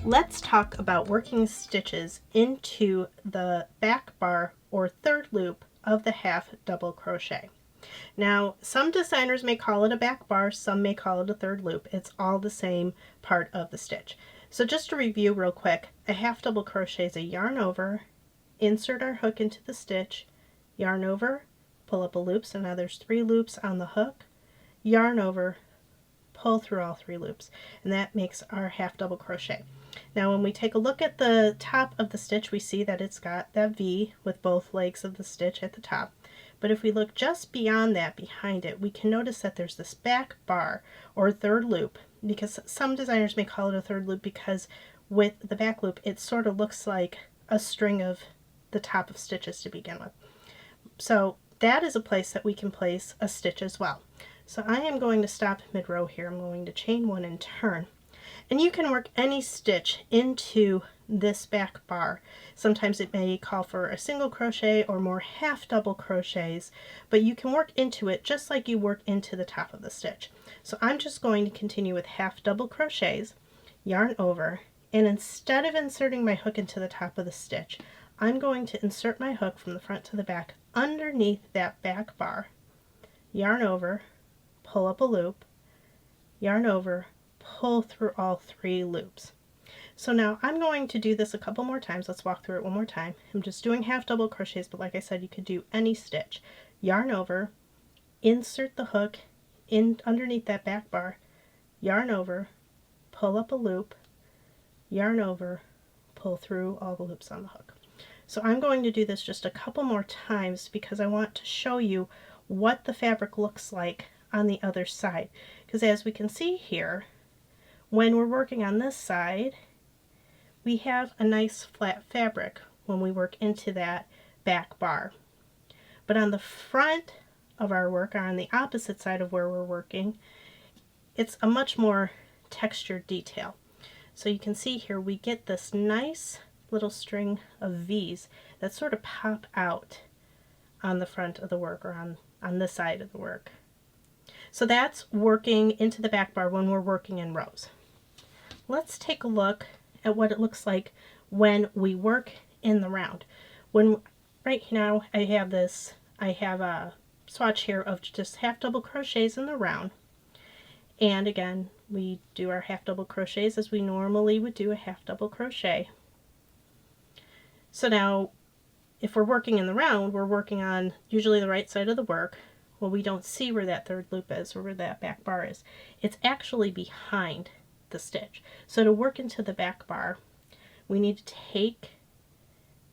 Let's talk about working stitches into the back bar or third loop of the half double crochet. Now, some designers may call it a back bar, some may call it a third loop. It's all the same part of the stitch. So just to review real quick, a half double crochet is a yarn over, insert our hook into the stitch, yarn over, pull up a loop, so now there's 3 loops on the hook, yarn over, pull through all 3 loops, and that makes our half double crochet. Now when we take a look at the top of the stitch, we see that it's got that V with both legs of the stitch at the top. But if we look just beyond that, behind it, we can notice that there's this back bar or third loop, because some designers may call it a third loop because with the back loop it sort of looks like a string of the top of stitches to begin with. So that is a place that we can place a stitch as well. So I am going to stop mid-row here. I'm going to chain 1 and turn. And you can work any stitch into this back bar. Sometimes it may call for a single crochet or more half double crochets, but you can work into it just like you work into the top of the stitch. So I'm just going to continue with half double crochets, yarn over, and instead of inserting my hook into the top of the stitch, I'm going to insert my hook from the front to the back underneath that back bar, yarn over, pull up a loop, yarn over, pull through all 3 loops. So now I'm going to do this a couple more times. Let's walk through it one more time. I'm just doing half double crochets, but like I said, you could do any stitch. Yarn over, insert the hook in underneath that back bar, yarn over, pull up a loop, yarn over, pull through all the loops on the hook. So I'm going to do this just a couple more times because I want to show you what the fabric looks like on the other side. Because as we can see here, when we're working on this side, we have a nice flat fabric when we work into that back bar. But on the front of our work, or on the opposite side of where we're working, it's a much more textured detail. So you can see here we get this nice little string of V's that sort of pop out on the front of the work, or on this side of the work. So that's working into the back bar when we're working in rows. Let's take a look at what it looks like when we work in the round. When right now I have a swatch here of just half double crochets in the round, and again we do our half double crochets as we normally would do a half double crochet. So now if we're working in the round, we're working on usually the right side of the work. Well, we don't see where that third loop is or where that back bar is. It's actually behind the stitch. So to work into the back bar, we need to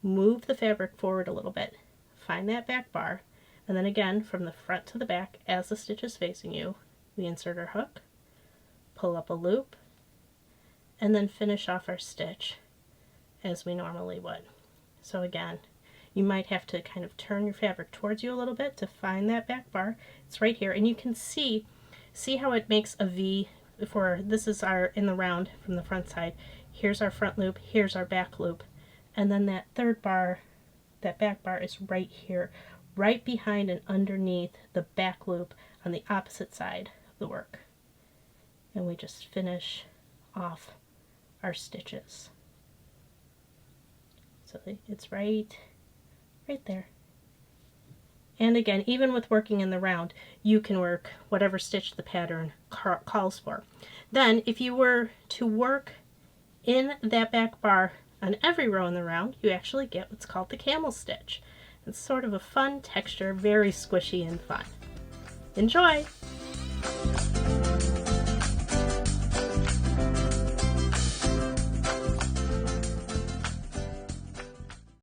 move the fabric forward a little bit, find that back bar, and then again from the front to the back as the stitch is facing you, we insert our hook, pull up a loop, and then finish off our stitch as we normally would. So again, you might have to kind of turn your fabric towards you a little bit to find that back bar. It's right here, and you can see how it makes a V. For this is our in the round from the front side. Here's our front loop, here's our back loop, and then that third bar, that back bar is right here, right behind and underneath the back loop on the opposite side of the work. And we just finish off our stitches. So it's right there. And again, even with working in the round, you can work whatever stitch the pattern calls for. Then, if you were to work in that back bar on every row in the round, you actually get what's called the camel stitch. It's sort of a fun texture, very squishy and fun. Enjoy!